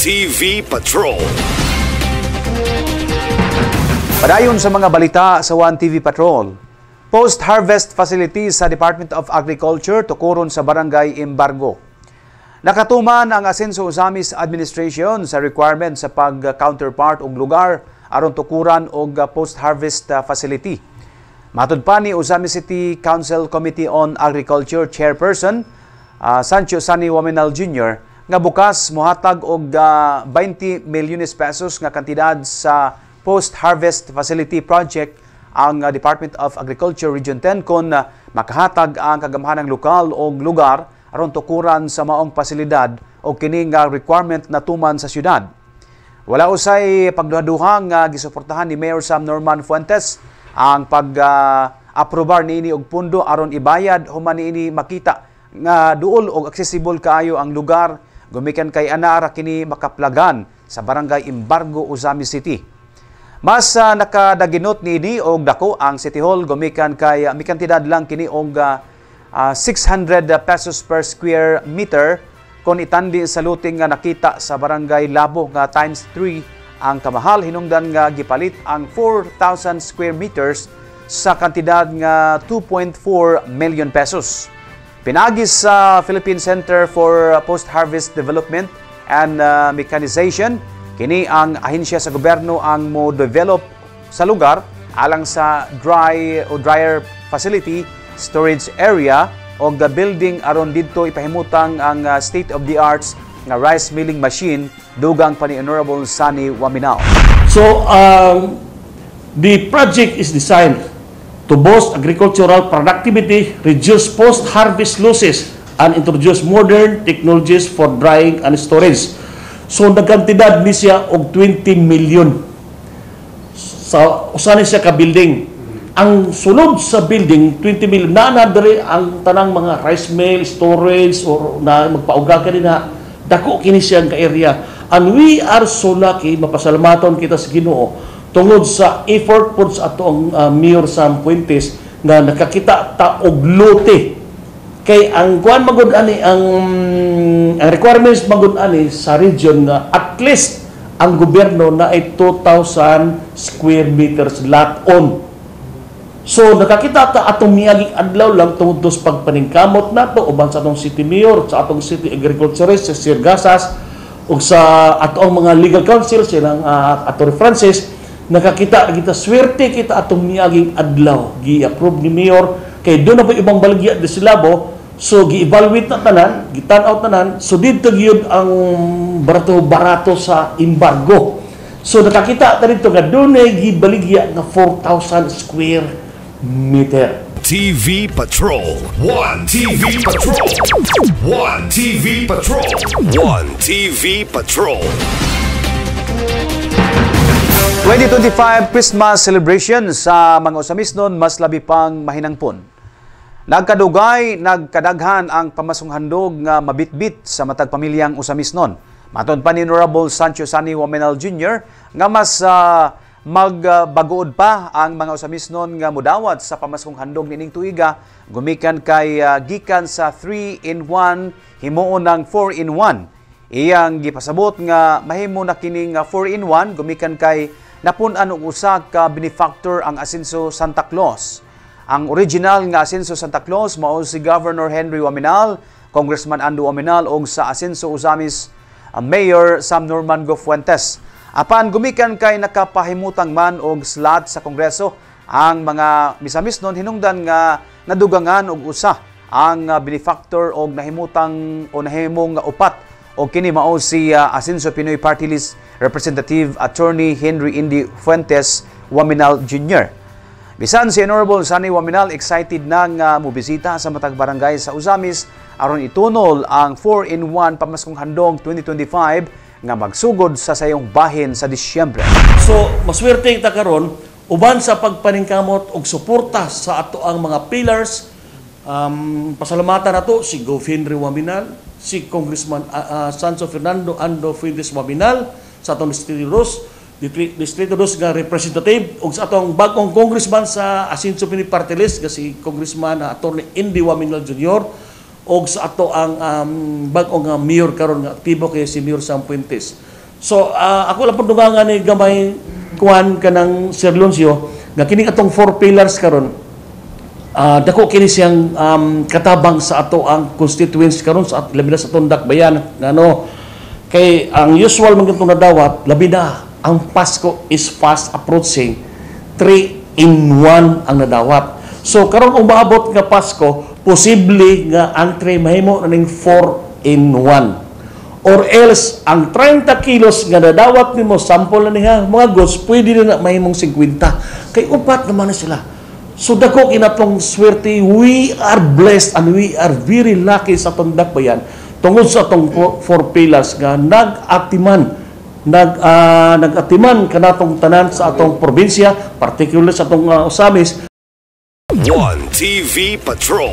TV Patrol. Padayon sa mga balita sa 1TV Patrol. Post-harvest facilities sa Department of Agriculture tukuron sa Barangay Embargo. Nakatuman ang Asenso Ozamis Administration sa requirement sa pag-counterpart og lugar aron tukuran og post-harvest facility. Matud pa ni Ozamis City Council Committee on Agriculture Chairperson Sancho Sani Waminal Jr. nga bukas mohatag og 20 milyones pesos nga kantidad sa post-harvest facility project ang Department of Agriculture Region 10 kon makahatag ang kagamhanang lokal o lugar aron tukuran sa maong pasilidad o kining requirement na tuman sa syudad. Wala usay pagduha-duha nga gisuportahan ni Mayor Sam Norman Fuentes ang pag-aprobar niini og pundo aron ibayad human niini makita nga duol og accessible kaayo ang lugar gumikan kay ana kini makaplagan sa Barangay Embargo, Ozamis City. Mas nakadaginot niini og dako ang City Hall gumikan kay mikantidad lang kini og 600 pesos per square meter kung itandi sa luting nga nakita sa Barangay Labo nga times 3 ang kamahal hinungdan nga gipalit ang 4,000 square meters sa kantidad nga 2.4 million pesos. Pinagis sa Philippine Center for Post-Harvest Development and Mechanization, kini ang ahensya sa gobyerno ang mo-develop sa lugar alang sa dryer facility, storage area o building aron didto ipahimutang ang state-of-the-arts nga rice milling machine dugang pa ni Honorable Sani Waminal. So, the project is designed to boost agricultural productivity, reduce post-harvest losses, and introduce modern technologies for drying and storage. So, nagkantidad ni siya og 20 million sa usanin siya ka building. Ang sulod sa building, 20 million, naanadari ang tanang mga rice mill, storage, or na magpauga ka din na, dako kini siya ka area. And we are so lucky, mapasalamaton kita sa Ginoo, tungod sa effort po sa atong Mayor Sam Fuentes na nakakita ta og lote. Kay ang kuan magud ani ang requirements magud ani sa region na at least ang gobyerno na ay 2,000 square meters lot on. So nakakita ta atong miaging adlaw lang tungod sa pagpaningkamot nato uban sa atong city mayor, sa atong city agriculturist, sa Sir Gasas ug sa atong mga legal counsel silang Atty. Francis, nakakita kita swerte kita atong miaging adlaw gi-approve ni mayor kay doon na po ibang baligya di Silabo. So, gi-evaluate na tanan, gitan-out tanan, so dito gyud ang barato sa embargo. So, nakakita ta dito nga doon ay gibaligya nga 4,000 square meter. TV Patrol. 1 TV Patrol. 1 TV Patrol. 1 TV Patrol. 2025 Christmas celebration sa mga Osamisnon mas labi pang mahinangpon. Nagkadugay, nagkadaghan ang pamasunghandog nga mabitbit sa matag pamilyang Osamisnon. Maton pa ni Honorable Sancho Sani Waminal Jr. nga mas magbagood pa ang mga Osamisnon nga mudawat sa pamasunghandog nining tuiga gumikan kay gikan sa 3-in-1 himuon ng 4-in-1. Iyang gipasabot nga mahimo na kining 4-in-1 gumikan kay napun-an og usa ka benefactor ang Asenso Santa Claus. Ang original nga Asenso Santa Claus mao si Governor Henry Waminal, Congressman Ando Waminal ug sa Asenso Ozamis Mayor Sam Norman Fuentes. Apan gumikan kay nakapahimutang man og slot sa Kongreso ang mga Misamisnon hinungdan nga nadugangan og usa ang benefactor og nahimutang o nahimong upat o kini mao si Asenso Pinoy Party List Representative Attorney Henry Indy Fuentes Waminal Jr. Bisan si Honorable Sani Waminal excited nang mubisita sa matag barangay sa Ozamis aron itunol ang 4-in-1 pamaskong handog 2025 nga magsugod sa sayong bahin sa Disyembre. So, maswerte kita karon uban sa pagpaningkamot og suporta sa ato ang mga pillars. Pasalamatan nato si Gov. Henry Waminal, si Congressman Sancho Fernando Ando Fuentes Waminal sa atong Distrito 2 nga representative ug sa atong bagong congressman sa Asenso Pinoy Party List nga si Congressman Atty. Indy Waminal Jr. ug sa ato ang bagong mayor karon nga aktibo kay si Mayor Sam Fuentes. So, ako lang po dugangan ni gamay kuhan ka ng Sir Loncio, nga kining atong 4 pillars karon dako kini siyang katabang sa ato ang constituents karon sa labi na sa atong dakbayan ano kay ang usual man itong nadawat labi na ang Pasko is fast approaching 3 in 1 ang nadawat. So karon kung maabot nga Pasko posible nga ang 3 mahimo na ning 4 in 1. Or else, ang 30 kilos nga nadawat nimo sample na niya, mga goods, pwede na mahimong 50. Kay upat naman na sila. So, dako kinatong swerte, we are blessed and we are very lucky sa itong dakbayan. Tungod sa itong 4 pillars nga nag-atiman kanatong tanan sa atong probinsya, particular sa atong Osamis. One TV Patrol.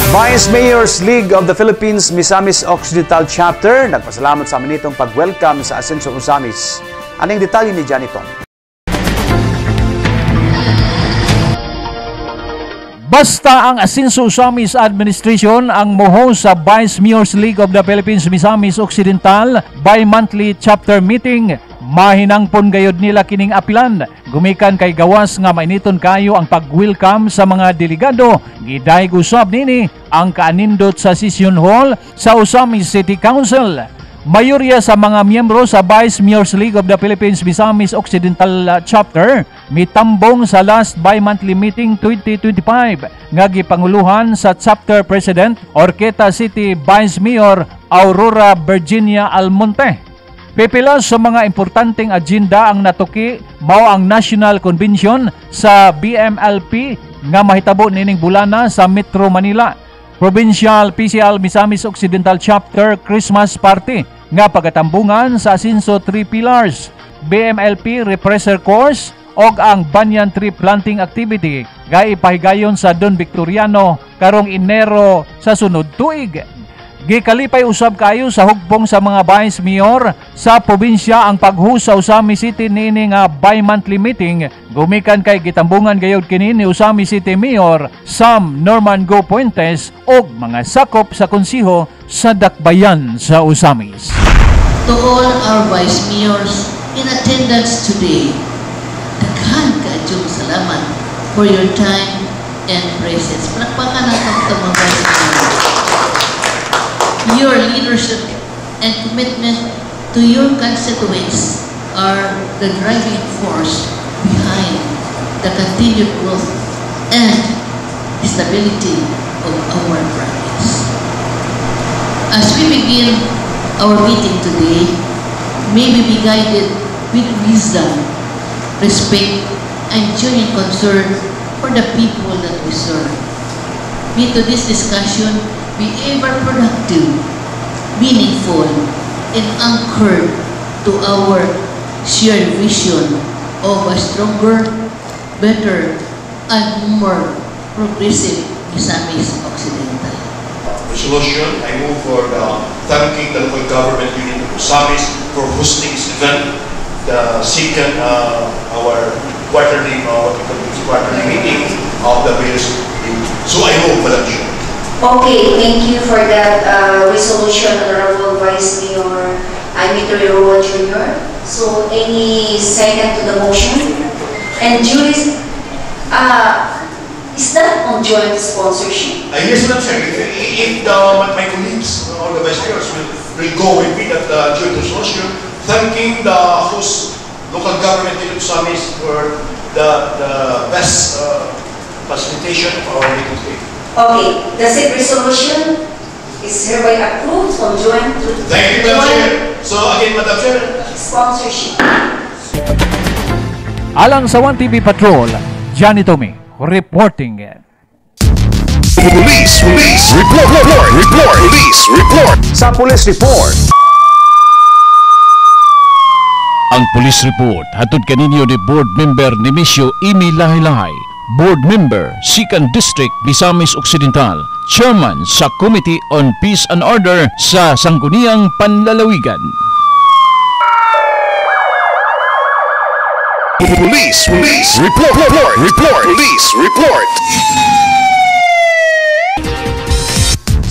Vice Mayors League of the Philippines Misamis Occidental Chapter nagpasalamat sa minitong pag-welcome sa Asenso Osamis. Aning detalye ni Janiton. Basta ang Asenso Osamis Administration ang moho sa Vice Mayors League of the Philippines Misamis Occidental bi-monthly chapter meeting, mahinangpon gayod nila kining apilan. Gumikan kay gawas nga mainiton kayo ang pag-welcome sa mga delegado. Gidayeg usab nini ang kaanindot sa session hall sa Osamis City Council. Mayorya sa mga miyembro sa Vice Mayors League of the Philippines Misamis Occidental Chapter mitambong sa last bi-monthly meeting 2025 nga gipanguluhan sa Chapter President Orqueta City Vice Mayor Aurora Virginia Almonte. Pipila sa mga importanteng agenda ang natuki mao ang National Convention sa BMLP nga mahitabo nining bulana sa Metro Manila, Provincial PCL Misamis Occidental Chapter Christmas Party nga pagatambungan sa Asenso 3 Pillars, BMLP Repressor Course og ang Banyan Tree Planting Activity nga ipahigayon sa Don Victoriano karong Enero sa sunod tuig. Gikalipay usab kayo sa hugpong sa mga vice mayor sa probinsya ang paghusa Osamis City niini nga bi-monthly meeting. Gumikan kay gitambungan gayud kini ni Osamis City Mayor Sam Norman Go Puentes og mga sakop sa konsiho sa dakbayan sa Osamis. To all our vice mayors in attendance today, daghan kaadyong salamat for your time and presence. Palakpakan natin itong mga vice mayors. Your leadership and commitment to your constituents are the driving force behind the continued growth and stability of our province. As we begin our meeting today, may we be guided with wisdom, respect, and genuine concern for the people that we serve. May to this discussion be ever productive, meaningful, and anchored to our shared vision of a stronger, better, and more progressive Misamis Occidental. Resolution, I move for thanking the local government unit of Osamis for hosting this event, the second our quarterly meeting of the various league. So I move, Madam Chair. Okay, thank you for that resolution, Honorable Vice Mayor Aimito Roa Jr. So, any second to the motion? And Julie, is that on joint sponsorship? Yes, Madam Chair. If my colleagues or the Vice Mayors will go with me at the joint resolution, thanking the host local government in Osamis for the best facilitation of our meeting today. Okay, the said resolution is hereby approved on joint Thank you, Madam Chair. So again, Madam Chair. Sponsorship. Alang sa 1TV Patrol, Johnny Tommy reporting. Police report. Police report. Sa Police Report, Ang Police Report hatod kaninyo ni Board Member Nemesio Imi Lahi-Lahi, Board Member, 2nd District, Misamis Occidental, Chairman sa Committee on Peace and Order sa Sangguniang Panlalawigan. Police report. Police report.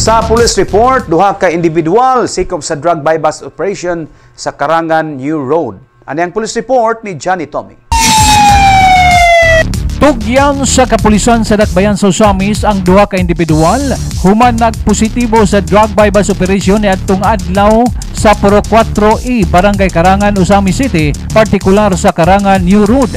Sa police report, duha ka individual sikop sa drug bypass operation sa Karangan New Road. Ano ang police report ni Johnny Tommy? Tugyan sa kapulisan sa Dakbayan sa Usamis ang duha ka individual human nagpositibo sa drug bypass operation niadtong adlaw sa Puro 4E, Barangay Karangan, Usamis City, partikular sa Karangan New Road.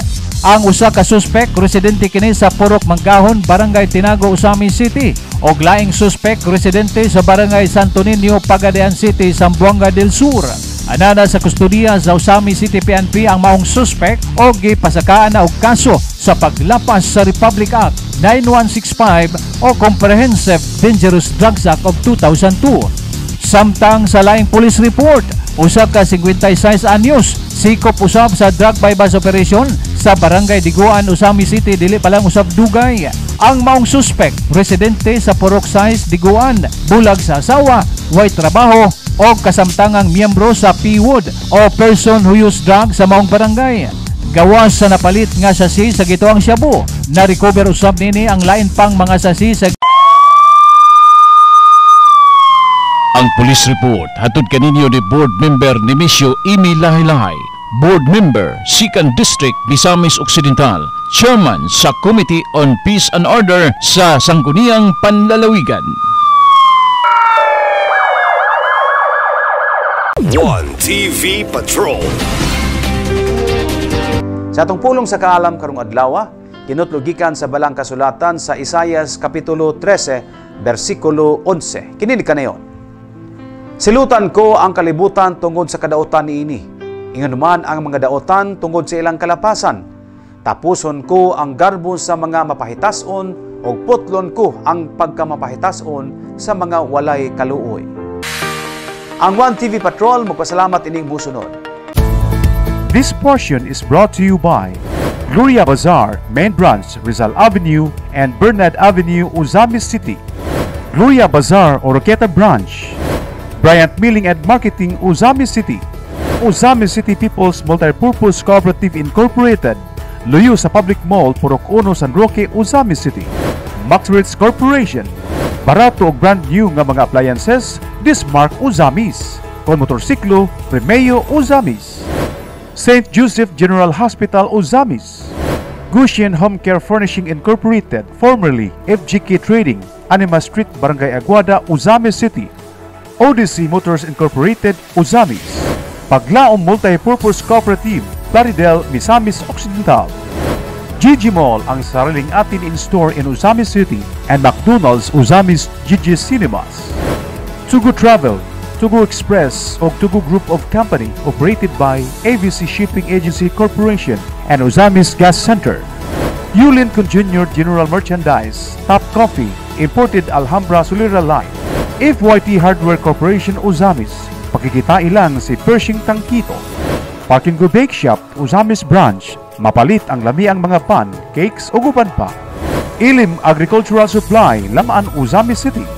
Ang usa ka suspect residente kini sa Purok Manggahon, Barangay Tinago, Usamis City, og laing suspect residente sa Barangay Santo Niño, Pagadean City, Zamboanga del Sur. Anana sa kustudiya sa Usamis City PNP ang maong suspect o gipasakaan na og kaso sa paglapas sa Republic Act 9165 o Comprehensive Dangerous Drugs Act of 2002. Samtang sa laing police report, usa ka 56 anyos sikop usab sa drug bypass operation sa Barangay Diguan, Usamis City, dili pa lang usab dugay. Ang maong suspect residente sa Purok 6, Diguan, bulag sa asawa, way trabaho o kasamtangang miyembro sa PWOD o person who use drugs sa maong barangay. Gawas sa napalit nga sasi sa gituang Shabu, na-recover usab nini ang lain pang mga sasi sa Ang police report hatod kaninyo ni Board Member Nemesio Imi Lahi-Lahi, Board Member, 2nd District, Misamis Occidental, Chairman sa Committee on Peace and Order sa Sangguniang Panlalawigan. 1TV Patrol. Sa atong pulong sa kaalam karong adlaw, kinutlogikan sa balang kasulatan sa Isaias Kapitulo 13, versikulo 11. Kini kanayon. Silutan ko ang kalibutan tungod sa kadautan niini. Ingon man ang mga daotan tungod sa ilang kalapasan. Tapuson ko ang garbo sa mga mapahitason o putlon ko ang pagkamapahitason sa mga walay kaluoy. Ang 1TV Patrol magpasalamat ining busunod. This portion is brought to you by Gloria Bazaar, Main Branch, Rizal Avenue and Bernard Avenue, Usamis City. Gloria Bazaar, Oroqueta Branch. Bryant Milling and Marketing, Usamis City. Usamis City People's Multipurpose Cooperative Incorporated. Luyo sa Public Mall, Purok 1, San Roque, Usamis City. Maxritz Corporation. Barato o brand new nga mga appliances, Dismark Usamis. Kon motorsiklo, Premeo Usamis. St. Joseph General Hospital, Usamis. Gushian Home Care Furnishing Incorporated, formerly FGK Trading, Anima Street, Barangay Aguada, Usamis City. Odyssey Motors Incorporated, Usamis. Paglaom Multipurpose Cooperative, Plaridel, Misamis Occidental. Gigi Mall, ang sariling atin in-store in Usamis City, and McDonald's Usamis Gigi's Cinemas. Tugu Travel, Tugu Express o Tugu Group of Company operated by ABC Shipping Agency Corporation and Usamis Gas Center. Yulin Jr. General Merchandise, Top Coffee, Imported Alhambra Solera Line. FYT Hardware Corporation Usamis, pakikita ilang si Pershing Tangkito. Parking Go Bake Shop, Usamis Branch, mapalit ang lamiang mga pan, cakes o guban pa. Ilim Agricultural Supply, Lamaan, Usamis City.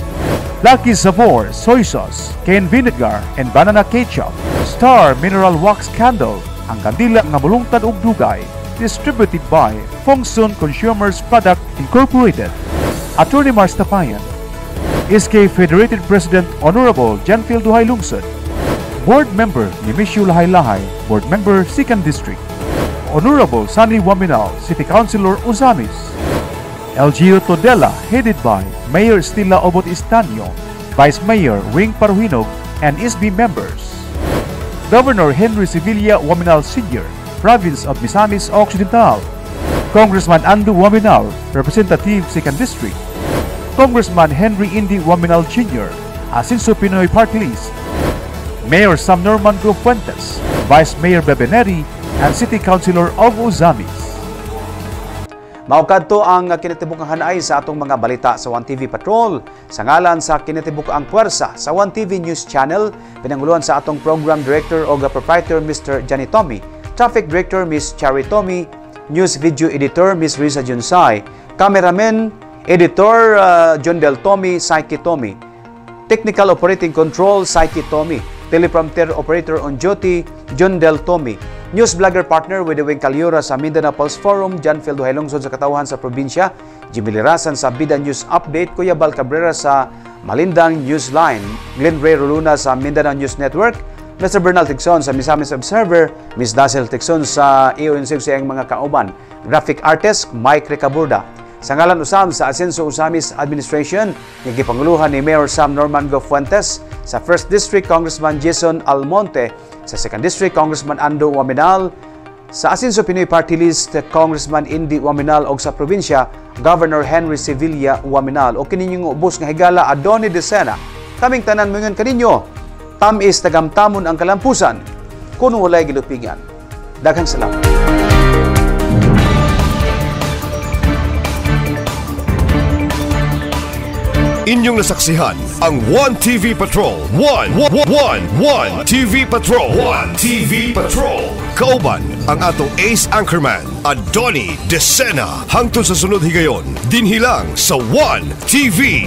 Lucky Savor, Soy Sauce, Cayenne Vinegar, and Banana Ketchup. Star Mineral Wax Candle, ang kandila nga mulungtad og dugay. Distributed by Fongsun Consumers Product Incorporated. Attorney Mars Tapayan. SK Federated President Honorable Janfil Duhay Lungsod. Board Member Nemesio Lahi-Lahi, Board Member 2nd District. Honorable Sunny Waminal, City Councilor Usamis. LGU Todela, headed by Mayor Stella Obot Istanio, Vice Mayor Wing Paruhinog, and SB members. Governor Henry Sevilla Waminal Sr., Province of Misamis Occidental. Congressman Andu Waminal, Representative 2nd District. Congressman Henry Indy Waminal Jr., Asinso Pinoy Party List. Mayor Sam Norman Go Fuentes, Vice Mayor Bebeneri, and City Councilor of Usamis. Maukadto ang kinatibukang hanay sa atong mga balita sa 1TV Patrol. Sa ngalan sa kinatibukang puwersa sa 1TV News Channel, pinanguluan sa atong Program Director o Proprietor Mr. Johnny Tommy, Traffic Director Ms. Cherry Tommy, News Video Editor Ms. Risa Junsay, Cameraman Editor John Del Tommy, Saiki Tommy, Technical Operating Control Saiki Tommy, Teleprompter Operator on Duty John Del Tommy, News vlogger partner with the Wing Calyura sa Mindanao Pulse Forum, John Phil Duhay Lungsod sa Katauhan sa probinsya, Jimmy Lirasan sa Bida News Update, Kuya Bal Cabrera sa Malindang Newsline, Glenn Ray Roluna sa Mindanao News Network, Mr. Bernal Tixon sa Misamis Observer, Ms. Dazzle Tixon sa EONC sa iyang mga kauban, graphic artist Mike Recaburda. Sa ngalan usam sa Asenso Usamis Administration, nagipanguluhan ni Mayor Sam Norman Go Fuentes, sa 1st District Congressman Jason Almonte, sa 2nd District Congressman Ando Waminal, sa Asenso Pinoy Party List Congressman Indy Waminal o sa probinsya Governor Henry Sevilla Waminal o kininyong ubos nga higala Adoni Decena. Kaming tanan mo kaninyo, tamis tagamtamon ang kalampusan kuno walay gilupingan. Daghang salamat. Inyong nasaksihan ang 1TV Patrol. 1 TV Patrol. 1 TV Patrol. Kauban ang atong ace anchorman, Adoni Decena. Hangtod sa sunod higayon, dinhilang sa 1 TV.